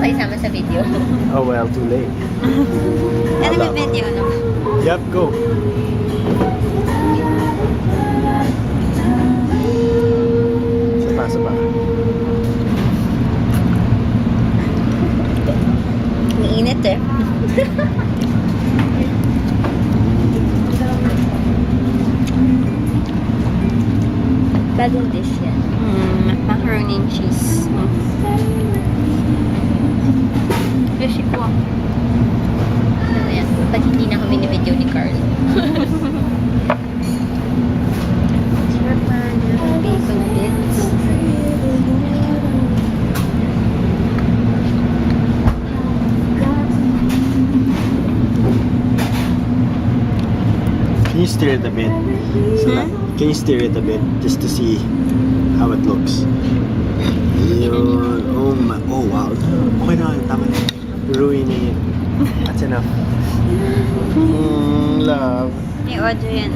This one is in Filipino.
kayo sama sa video. Oh well, too late. Ano may video, no? Yep, go. Sapa. Ang init eh. Bagong dish yan. Macaroni and cheese. Yoshi ko. Ano yan? Ba't hindi na kami ni-video ni Carl? Sarap pa niya. Bacon bits. Can you stir it a bit? Can you stir it a bit just to see how it looks? Yun. Oh wow. Okay na, tama na. Ruining it. That's enough. Love. Ni Audrey yan.